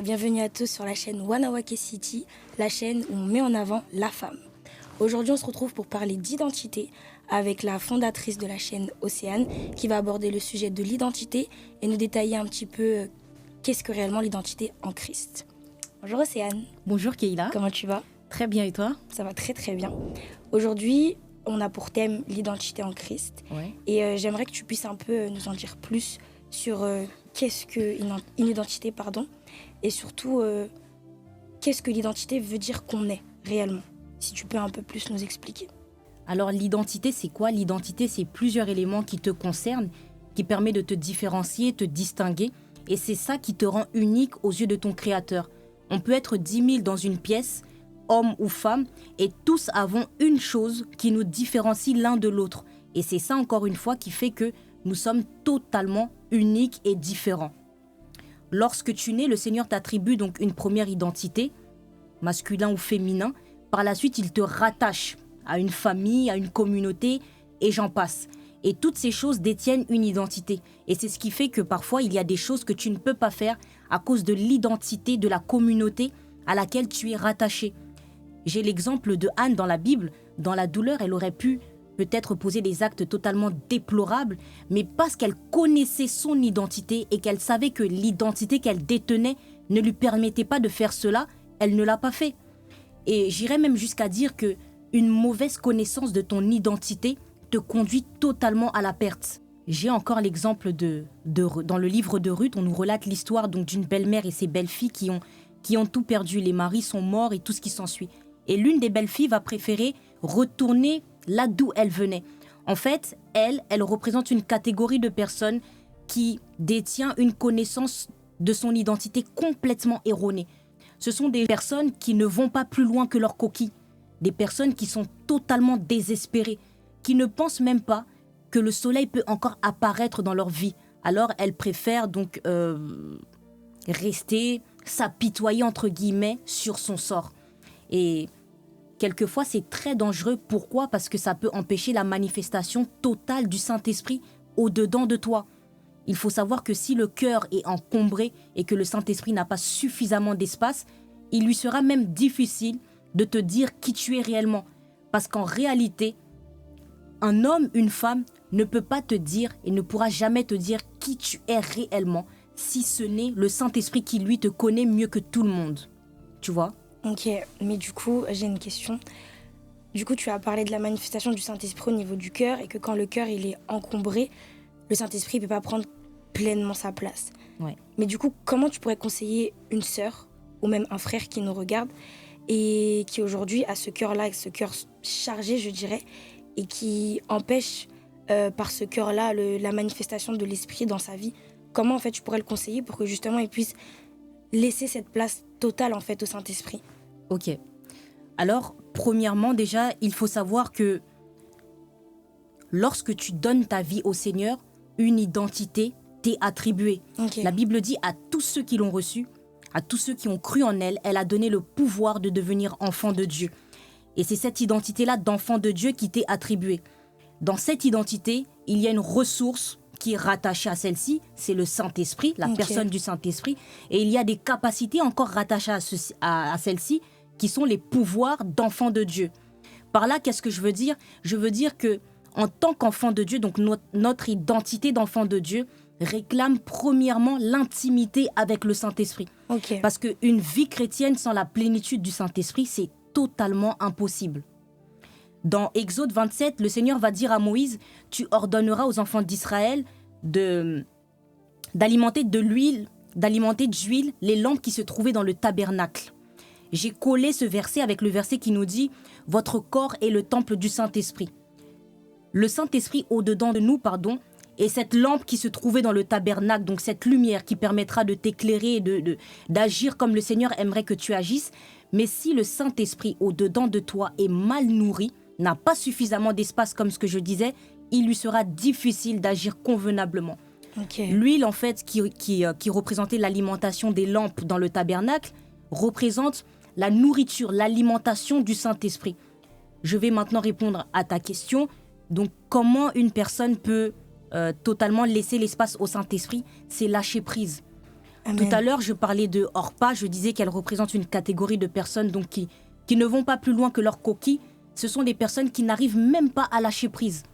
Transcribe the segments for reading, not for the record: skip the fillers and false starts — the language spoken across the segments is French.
et bienvenue à tous sur la chaîne Wanawake City, la chaîne où on met en avant la femme. Aujourd'hui, on se retrouve pour parler d'identité avec la fondatrice de la chaîne Océane qui va aborder le sujet de l'identité et nous détailler un petit peu qu'est-ce que réellement l'identité en Christ. Bonjour Océane. Bonjour Keïla. Comment tu vas? Très bien, et toi? Ça va très très bien. Aujourd'hui, on a pour thème l'identité en Christ. Ouais. Et j'aimerais que tu puisses un peu nous en dire plus sur qu'est-ce qu'une identité, et surtout qu'est-ce que l'identité veut dire qu'on est réellement. Si tu peux un peu plus nous expliquer. Alors l'identité, c'est quoi? L'identité, c'est plusieurs éléments qui te concernent, qui permettent de te différencier, te distinguer. Et c'est ça qui te rend unique aux yeux de ton Créateur. On peut être 10 000 dans une pièce, hommes ou femmes, et tous avons une chose qui nous différencie l'un de l'autre. Et c'est ça, encore une fois, qui fait que nous sommes totalement uniques et différents. Lorsque tu nais, le Seigneur t'attribue donc une première identité, masculin ou féminin. Par la suite, il te rattache à une famille, à une communauté, et j'en passe. Et toutes ces choses détiennent une identité. Et c'est ce qui fait que parfois, il y a des choses que tu ne peux pas faire à cause de l'identité de la communauté à laquelle tu es rattaché. J'ai l'exemple de Anne dans la Bible. Dans la douleur, elle aurait pu peut-être poser des actes totalement déplorables, mais parce qu'elle connaissait son identité et qu'elle savait que l'identité qu'elle détenait ne lui permettait pas de faire cela, elle ne l'a pas fait. Et j'irais même jusqu'à dire que une mauvaise connaissance de ton identité te conduit totalement à la perte. J'ai encore l'exemple dans le livre de Ruth, on nous relate l'histoire donc d'une belle-mère et ses belles-filles qui ont tout perdu. Les maris sont morts et tout ce qui s'ensuit. Et l'une des belles-filles va préférer retourner là d'où elle venait. En fait, elle représente une catégorie de personnes qui détient une connaissance de son identité complètement erronée. Ce sont des personnes qui ne vont pas plus loin que leur coquille. Des personnes qui sont totalement désespérées, qui ne pensent même pas que le soleil peut encore apparaître dans leur vie. Alors, elles préfèrent donc rester, s'apitoyer entre guillemets sur son sort. Et quelquefois, c'est très dangereux. Pourquoi? Parce que ça peut empêcher la manifestation totale du Saint-Esprit au-dedans de toi. Il faut savoir que si le cœur est encombré et que le Saint-Esprit n'a pas suffisamment d'espace, il lui sera même difficile de te dire qui tu es réellement. Parce qu'en réalité, un homme, une femme ne peut pas te dire et ne pourra jamais te dire qui tu es réellement si ce n'est le Saint-Esprit qui, lui, te connaît mieux que tout le monde. Tu vois? Ok, mais du coup, j'ai une question. Du coup, tu as parlé de la manifestation du Saint-Esprit au niveau du cœur et que quand le cœur il est encombré, le Saint-Esprit ne peut pas prendre pleinement sa place. Ouais. Mais du coup, comment tu pourrais conseiller une sœur ou même un frère qui nous regarde et qui aujourd'hui a ce cœur-là, ce cœur chargé, je dirais, et qui empêche par ce cœur-là la manifestation de l'Esprit dans sa vie? Comment en fait tu pourrais le conseiller pour que justement il puisse laisser cette place totale en fait au Saint-Esprit? Ok. Alors, premièrement, déjà, il faut savoir que lorsque tu donnes ta vie au Seigneur, une identité t'est attribuée. Okay. La Bible dit à tous ceux qui l'ont reçue, à tous ceux qui ont cru en elle, elle a donné le pouvoir de devenir enfant de Dieu. Et c'est cette identité-là d'enfant de Dieu qui t'est attribuée. Dans cette identité, il y a une ressource qui est rattachée à celle-ci, c'est le Saint-Esprit, la personne du Saint-Esprit. Et il y a des capacités encore rattachées à celle-ci, qui sont les pouvoirs d'enfant de Dieu. Par là, qu'est-ce que je veux dire? Je veux dire que en tant qu'enfant de Dieu, donc notre identité d'enfant de Dieu réclame premièrement l'intimité avec le Saint-Esprit. Okay. Parce qu'une vie chrétienne sans la plénitude du Saint-Esprit, c'est totalement impossible. Dans Exode 27, le Seigneur va dire à Moïse, tu ordonneras aux enfants d'Israël d'alimenter d'huile les lampes qui se trouvaient dans le tabernacle. J'ai collé ce verset avec le verset qui nous dit « Votre corps est le temple du Saint-Esprit ». Le Saint-Esprit au-dedans de nous, et cette lampe qui se trouvait dans le tabernacle, donc cette lumière qui permettra de t'éclairer et d'agir comme le Seigneur aimerait que tu agisses. Mais si le Saint-Esprit au-dedans de toi est mal nourri, n'a pas suffisamment d'espace comme ce que je disais, il lui sera difficile d'agir convenablement. Okay. L'huile, en fait, qui représentait l'alimentation des lampes dans le tabernacle, représente la nourriture, l'alimentation du Saint-Esprit. Je vais maintenant répondre à ta question. Donc, comment une personne peut totalement laisser l'espace au Saint-Esprit? C'est lâcher prise. Amen. Tout à l'heure, je parlais de Orpa, je disais qu'elle représente une catégorie de personnes donc, qui ne vont pas plus loin que leur coquille. Ce sont des personnes qui n'arrivent même pas à lâcher prise.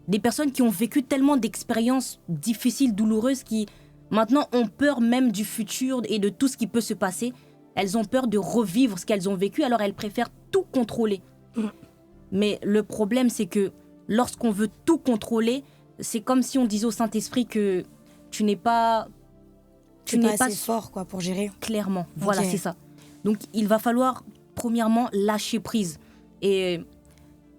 Des personnes qui ont vécu tellement d'expériences difficiles, douloureuses, qui maintenant ont peur même du futur et de tout ce qui peut se passer. Elles ont peur de revivre ce qu'elles ont vécu, alors elles préfèrent tout contrôler. Mais le problème, c'est que lorsqu'on veut tout contrôler, c'est comme si on disait au Saint-Esprit que tu n'es pas... Tu n'es pas assez fort quoi, pour gérer. Clairement, voilà, Ok. c'est ça. Donc, il va falloir, premièrement, lâcher prise. Et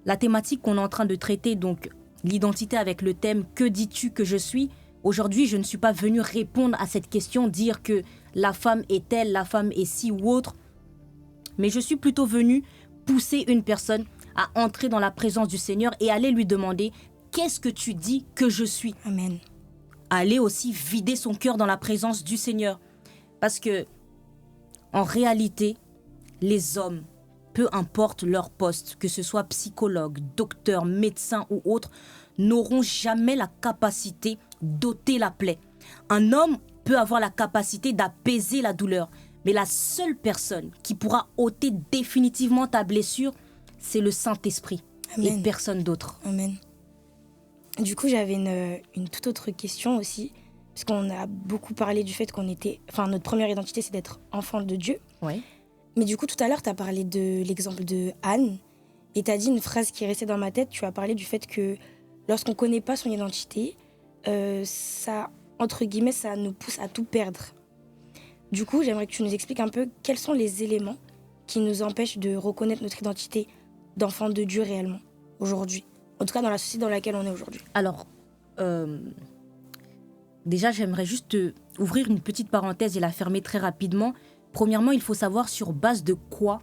la thématique qu'on est en train de traiter, donc l'identité avec le thème « Que dis-tu que je suis ?» Aujourd'hui, je ne suis pas venue répondre à cette question, dire que la femme est telle, la femme est ci ou autre. Mais je suis plutôt venue pousser une personne à entrer dans la présence du Seigneur et aller lui demander « Qu'est-ce que tu dis que je suis ?» Amen. Aller aussi vider son cœur dans la présence du Seigneur. Parce que, en réalité, les hommes, peu importe leur poste, que ce soit psychologue, docteur, médecin ou autre, n'auront jamais la capacité d'ôter la plaie. Un homme peut avoir la capacité d'apaiser la douleur, mais la seule personne qui pourra ôter définitivement ta blessure, c'est le Saint-Esprit et Amen. personne d'autre. Amen. Du coup, j'avais une toute autre question aussi, parce qu'on a beaucoup parlé du fait qu'on était... Enfin, notre première identité, c'est d'être enfant de Dieu. Ouais. Mais du coup, tout à l'heure, tu as parlé de l'exemple de Anne, et tu as dit une phrase qui est restée dans ma tête. Tu as parlé du fait que lorsqu'on ne connaît pas son identité, ça, entre guillemets, ça nous pousse à tout perdre. Du coup, j'aimerais que tu nous expliques un peu quels sont les éléments qui nous empêchent de reconnaître notre identité d'enfant de Dieu réellement, aujourd'hui. En tout cas, dans la société dans laquelle on est aujourd'hui. Alors, déjà, j'aimerais juste ouvrir une petite parenthèse et la fermer très rapidement. Premièrement, il faut savoir sur base de quoi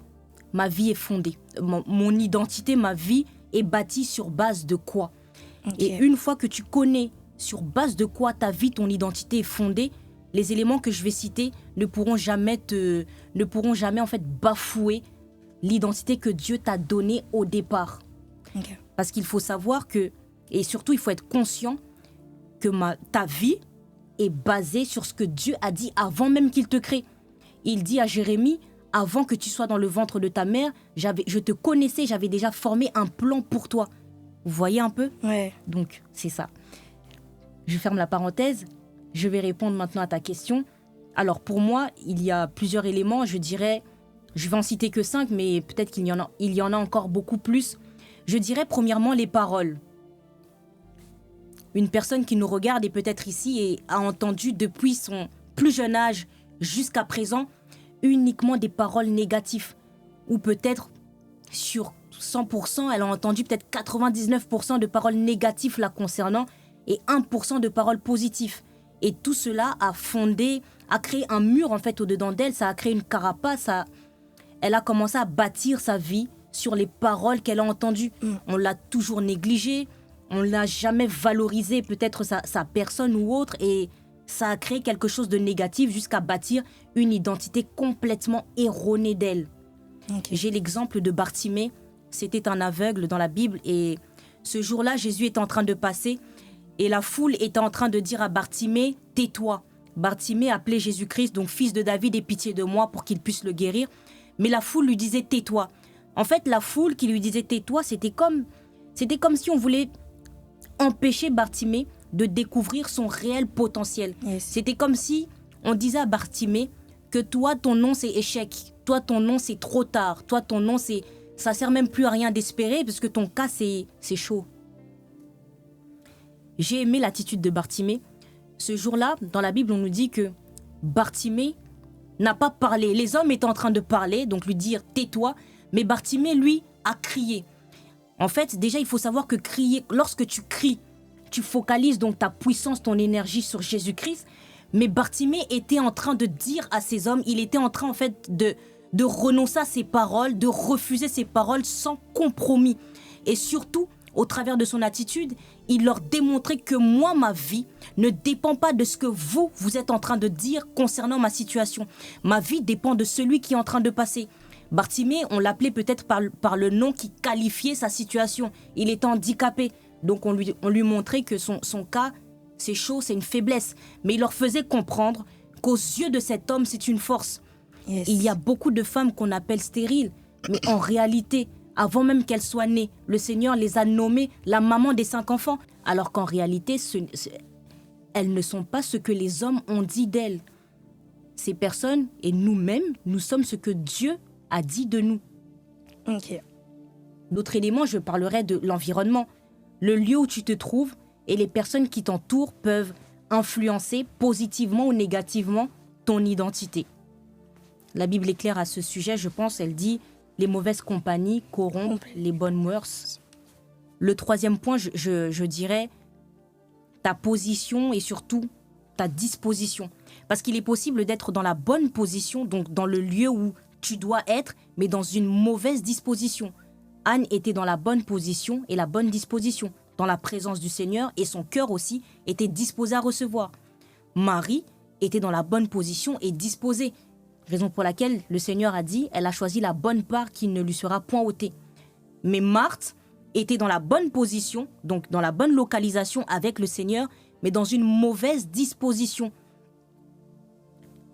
ma vie est fondée. Mon identité, ma vie est bâtie sur base de quoi. Ok. Et une fois que tu connais sur base de quoi ta vie, ton identité est fondée, les éléments que je vais citer ne pourront jamais en fait bafouer l'identité que Dieu t'a donnée au départ. Ok. Parce qu'il faut savoir que, et surtout il faut être conscient que ta vie est basée sur ce que Dieu a dit avant même qu'il te crée. Il dit à Jérémie, avant que tu sois dans le ventre de ta mère, je te connaissais, j'avais déjà formé un plan pour toi. Vous voyez un peu ? Ouais. Donc, c'est ça. Je ferme la parenthèse. Je vais répondre maintenant à ta question. Alors, pour moi, il y a plusieurs éléments. Je dirais, je vais en citer que 5, mais peut-être qu'il y en a encore beaucoup plus. Je dirais premièrement les paroles. Une personne qui nous regarde et peut-être ici et a entendu depuis son plus jeune âge jusqu'à présent uniquement des paroles négatives. Ou peut-être sur 100%, elle a entendu peut-être 99% de paroles négatives la concernant et 1% de paroles positives. Et tout cela a créé un mur en fait au-dedans d'elle, ça a créé une carapace, elle a commencé à bâtir sa vie sur les paroles qu'elle a entendues. On l'a toujours négligée, on ne l'a jamais valorisé, peut-être sa personne ou autre, et ça a créé quelque chose de négatif jusqu'à bâtir une identité complètement erronée d'elle. Ok. J'ai l'exemple de Bartimée, c'était un aveugle dans la Bible, et ce jour-là, Jésus était en train de passer, et la foule était en train de dire à Bartimée, « Tais-toi ». Bartimée appelait Jésus-Christ, donc fils de David, aie pitié de moi pour qu'il puisse le guérir. Mais la foule lui disait « Tais-toi ». En fait, la foule qui lui disait « Tais-toi », c'était comme si on voulait empêcher Bartimée de découvrir son réel potentiel. Yes. C'était comme si on disait à Bartimée que toi, ton nom, c'est échec. Toi, ton nom, c'est trop tard. Toi, ton nom, ça sert même plus à rien d'espérer parce que ton cas, c'est chaud. J'ai aimé l'attitude de Bartimée. Ce jour-là, dans la Bible, on nous dit que Bartimée n'a pas parlé. Les hommes étaient en train de parler, donc lui dire « tais-toi », mais Bartimée, lui, a crié. En fait, déjà, il faut savoir que crier, lorsque tu cries, tu focalises donc ta puissance, ton énergie sur Jésus-Christ. Mais Bartimée était en train de dire à ces hommes, il était en train en fait de renoncer à ses paroles, de refuser ses paroles sans compromis. Et surtout, au travers de son attitude, il leur démontrait que moi, ma vie, ne dépend pas de ce que vous êtes en train de dire concernant ma situation. Ma vie dépend de celui qui est en train de passer. Bartimée, on l'appelait peut-être par le nom qui qualifiait sa situation. Il était handicapé. Donc on lui montrait que son cas, c'est chaud, c'est une faiblesse. Mais il leur faisait comprendre qu'aux yeux de cet homme, c'est une force. Yes. Il y a beaucoup de femmes qu'on appelle stériles, mais en réalité, avant même qu'elles soient nées, le Seigneur les a nommées la maman des 5 enfants, alors qu'en réalité, elles ne sont pas ce que les hommes ont dit d'elles. Ces personnes et nous-mêmes, nous sommes ce que Dieu a dit de nous. Ok. D'autres éléments, je parlerai de l'environnement. Le lieu où tu te trouves et les personnes qui t'entourent peuvent influencer positivement ou négativement ton identité. La Bible est claire à ce sujet, je pense, elle dit « Les mauvaises compagnies corrompent les bonnes mœurs ». Le troisième point, je dirais ta position et surtout ta disposition. Parce qu'il est possible d'être dans la bonne position, donc dans le lieu où tu dois être, mais dans une mauvaise disposition. Anne était dans la bonne position et la bonne disposition, dans la présence du Seigneur, et son cœur aussi était disposé à recevoir. Marie était dans la bonne position et disposée, raison pour laquelle le Seigneur a dit, elle a choisi la bonne part qui ne lui sera point ôtée. Mais Marthe était dans la bonne position, donc dans la bonne localisation avec le Seigneur, mais dans une mauvaise disposition.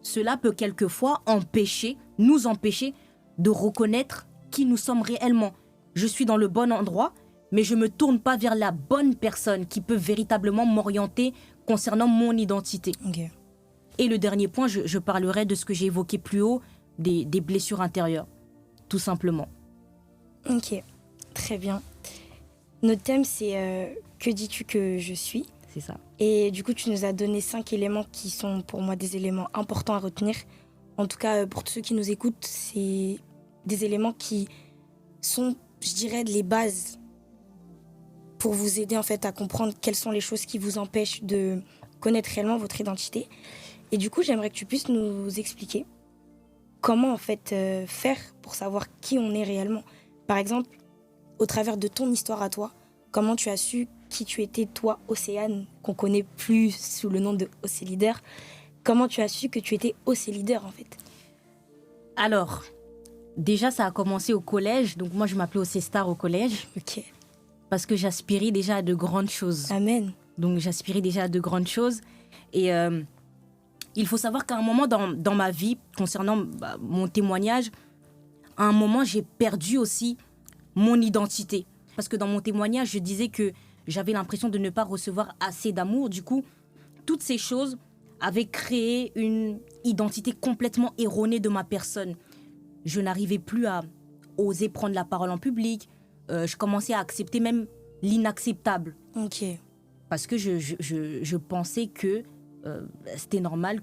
Cela peut quelquefois nous empêcher de reconnaître qui nous sommes réellement. Je suis dans le bon endroit, mais je ne me tourne pas vers la bonne personne qui peut véritablement m'orienter concernant mon identité. Ok. Et le dernier point, je parlerai de ce que j'ai évoqué plus haut, des blessures intérieures, tout simplement. Ok, très bien. Notre thème, c'est que dis-tu que je suis ? C'est ça. Et du coup, tu nous as donné 5 éléments qui sont pour moi des éléments importants à retenir. En tout cas, pour tous ceux qui nous écoutent, c'est des éléments qui sont, je dirais, les bases pour vous aider en fait à comprendre quelles sont les choses qui vous empêchent de connaître réellement votre identité. Et du coup, j'aimerais que tu puisses nous expliquer comment en fait faire pour savoir qui on est réellement. Par exemple, au travers de ton histoire à toi, comment tu as su qui tu étais, toi, Océane, qu'on connaît plus sous le nom de Océleader. Comment tu as su que tu étais Océleader, en fait ? Alors, déjà, ça a commencé au collège. Donc, moi, je m'appelais Océstar au collège. Ok. Parce que j'aspirais déjà à de grandes choses. Amen. Donc, j'aspirais déjà à de grandes choses. Et il faut savoir qu'à un moment dans ma vie, concernant mon témoignage, à un moment, j'ai perdu aussi mon identité. Parce que dans mon témoignage, je disais que j'avais l'impression de ne pas recevoir assez d'amour. Du coup, toutes ces choses avaient créé une identité complètement erronée de ma personne. Je n'arrivais plus à oser prendre la parole en public. Je commençais à accepter même l'inacceptable. Ok. Parce que je pensais que c'était normal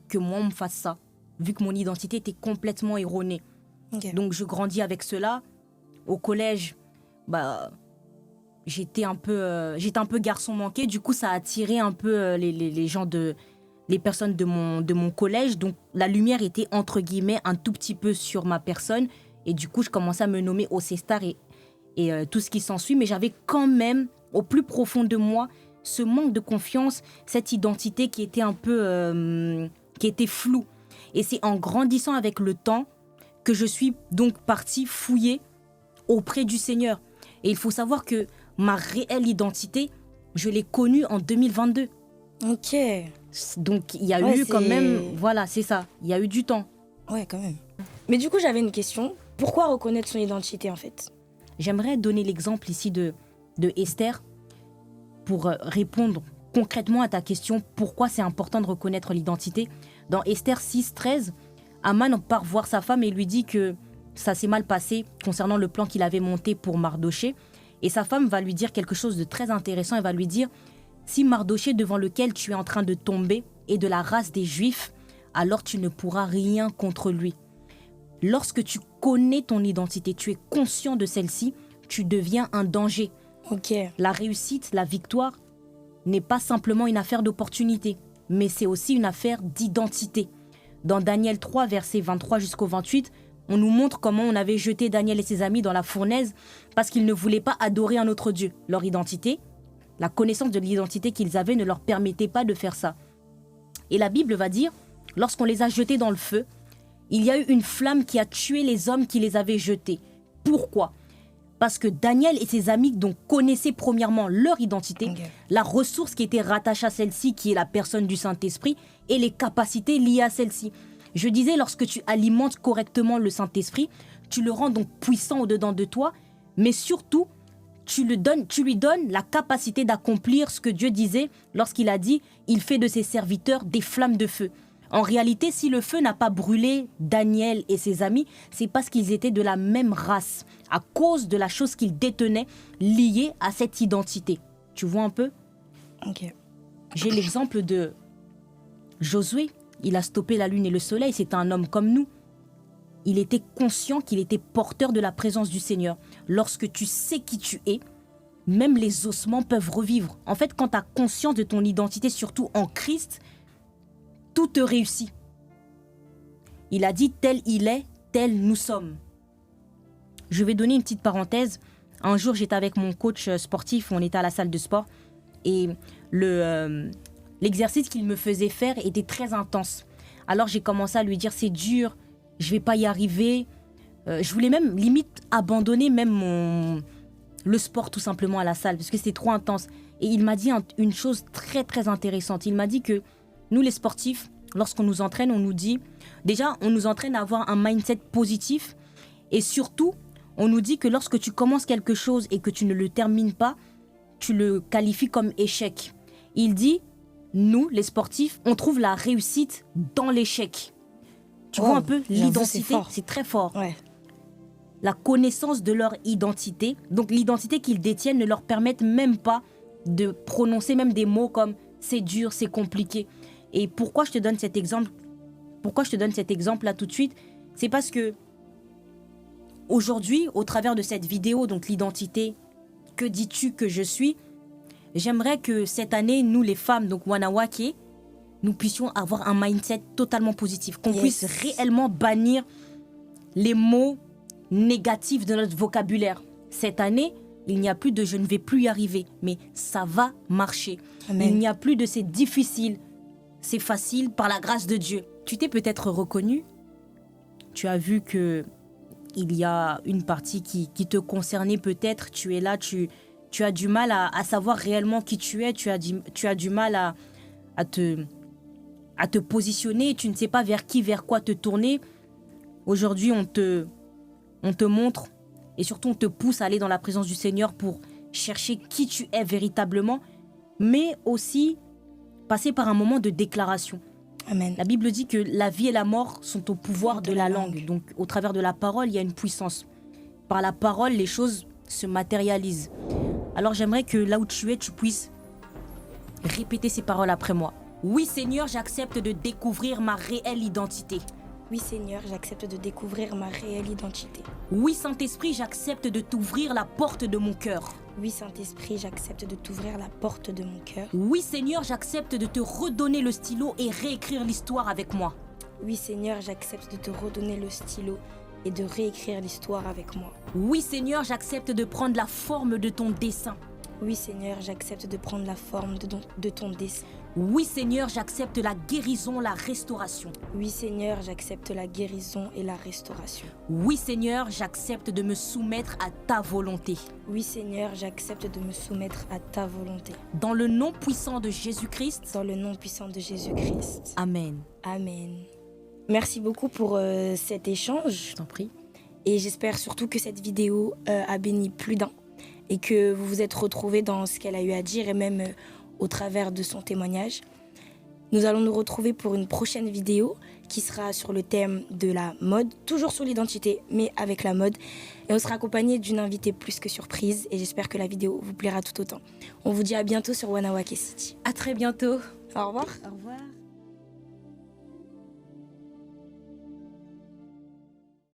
que moi, on me fasse ça, vu que mon identité était complètement erronée. Ok. Donc, je grandis avec cela. Au collège, j'étais un peu garçon manqué. Du coup, ça a attiré un peu les gens les personnes de mon collège. Donc, la lumière était, entre guillemets, un tout petit peu sur ma personne. Et du coup, je commençais à me nommer Océstar et tout ce qui s'ensuit. Mais j'avais quand même, au plus profond de moi, ce manque de confiance, cette identité qui était un peu... qui était floue. Et c'est en grandissant avec le temps que je suis donc partie fouiller auprès du Seigneur. Et il faut savoir que ma réelle identité, je l'ai connue en 2022. Ok. Donc, il y a eu quand même... Voilà, c'est ça. Il y a eu du temps. Ouais, quand même. Mais du coup, j'avais une question. Pourquoi reconnaître son identité, en fait ? J'aimerais donner l'exemple ici de Esther pour répondre concrètement à ta question, pourquoi c'est important de reconnaître l'identité. Dans Esther 6:13, Aman part voir sa femme et lui dit que ça s'est mal passé concernant le plan qu'il avait monté pour Mardoché. Et sa femme va lui dire quelque chose de très intéressant. Elle va lui dire, si Mardoché devant lequel tu es en train de tomber est de la race des Juifs, alors tu ne pourras rien contre lui. Lorsque tu connais ton identité, tu es conscient de celle-ci, tu deviens un danger. Ok. La réussite, la victoire n'est pas simplement une affaire d'opportunité, mais c'est aussi une affaire d'identité. Dans Daniel 3, versets 23 jusqu'au 28, on nous montre comment on avait jeté Daniel et ses amis dans la fournaise parce qu'ils ne voulaient pas adorer un autre Dieu. Leur identité, la connaissance de l'identité qu'ils avaient ne leur permettait pas de faire ça. Et la Bible va dire, lorsqu'on les a jetés dans le feu, il y a eu une flamme qui a tué les hommes qui les avaient jetés. Pourquoi ? Parce que Daniel et ses amis donc, connaissaient premièrement leur identité, Ok. la ressource qui était rattachée à celle-ci, qui est la personne du Saint-Esprit, et les capacités liées à celle-ci. Je disais, lorsque tu alimentes correctement le Saint-Esprit, tu le rends donc puissant au-dedans de toi, mais surtout, tu lui donnes la capacité d'accomplir ce que Dieu disait lorsqu'il a dit « Il fait de ses serviteurs des flammes de feu ». En réalité, si le feu n'a pas brûlé Daniel et ses amis, c'est parce qu'ils étaient de la même race, à cause de la chose qu'ils détenaient liée à cette identité. Tu vois un peu ? Ok. J'ai l'exemple de Josué. Il a stoppé la lune et le soleil, c'était un homme comme nous. Il était conscient qu'il était porteur de la présence du Seigneur. Lorsque tu sais qui tu es, même les ossements peuvent revivre. En fait, quand tu as conscience de ton identité, surtout en Christ, tout te réussit. Il a dit tel il est, tel nous sommes. Je vais donner une petite parenthèse. Un jour, j'étais avec mon coach sportif, on était à la salle de sport et l'exercice qu'il me faisait faire était très intense. Alors j'ai commencé à lui dire c'est dur, je vais pas y arriver. Je voulais même limite abandonner même le sport tout simplement à la salle parce que c'était trop intense. Et il m'a dit une chose très très intéressante. Il m'a dit que nous les sportifs, lorsqu'on nous entraîne, on nous dit déjà on nous entraîne à avoir un mindset positif et surtout on nous dit que lorsque tu commences quelque chose et que tu ne le termines pas, tu le qualifies comme échec. Il dit nous les sportifs, on trouve la réussite dans l'échec. Tu vois un peu l'identité, c'est très fort. Ouais. La connaissance de leur identité, donc l'identité qu'ils détiennent ne leur permettent même pas de prononcer même des mots comme c'est dur, c'est compliqué. Et pourquoi je te donne cet exemple là tout de suite, c'est parce que aujourd'hui, au travers de cette vidéo, donc l'identité, que dis-tu que je suis, j'aimerais que cette année, nous les femmes, donc Wanawake, nous puissions avoir un mindset totalement positif, qu'on puisse réellement bannir les mots négatifs de notre vocabulaire. Cette année, il n'y a plus de je ne vais plus y arriver, mais ça va marcher. Amen. Il n'y a plus de c'est difficile, c'est facile par la grâce de Dieu. Tu t'es peut-être reconnu, tu as vu que il y a une partie qui te concernait peut-être, tu es là, tu as du mal à savoir réellement qui tu es, tu as du mal à te positionner, tu ne sais pas vers quoi te tourner. Aujourd'hui, on te montre et surtout on te pousse à aller dans la présence du Seigneur pour chercher qui tu es véritablement, mais aussi passer par un moment de déclaration. Amen. La Bible dit que la vie et la mort sont au pouvoir de la langue. Donc, au travers de la parole, il y a une puissance. Par la parole, les choses se matérialisent. Alors, j'aimerais que là où tu es, tu puisses répéter ces paroles après moi. Oui, Seigneur, j'accepte de découvrir ma réelle identité. Oui, Seigneur, j'accepte de découvrir ma réelle identité. Oui, Saint-Esprit, j'accepte de t'ouvrir la porte de mon cœur. Oui, Saint-Esprit, j'accepte de t'ouvrir la porte de mon cœur. Oui, Seigneur, j'accepte de te redonner le stylo et réécrire l'histoire avec moi. Oui, Seigneur, j'accepte de te redonner le stylo et de réécrire l'histoire avec moi. Oui, Seigneur, j'accepte de prendre la forme de ton dessein. Oui, Seigneur, j'accepte de prendre la forme de ton dessein. Oui, Seigneur, j'accepte la guérison, la restauration. Oui, Seigneur, j'accepte la guérison et la restauration. Oui, Seigneur, j'accepte de me soumettre à ta volonté. Oui, Seigneur, j'accepte de me soumettre à ta volonté. Dans le nom puissant de Jésus-Christ. Dans le nom puissant de Jésus-Christ. Amen. Amen. Merci beaucoup pour cet échange. Je t'en prie. Et j'espère surtout que cette vidéo a béni plus d'un et que vous vous êtes retrouvés dans ce qu'elle a eu à dire et même au travers de son témoignage. Nous allons nous retrouver pour une prochaine vidéo qui sera sur le thème de la mode, toujours sur l'identité, mais avec la mode. Et on sera accompagné d'une invitée plus que surprise et j'espère que la vidéo vous plaira tout autant. On vous dit à bientôt sur Wanawake City. À très bientôt. Au revoir. Au revoir.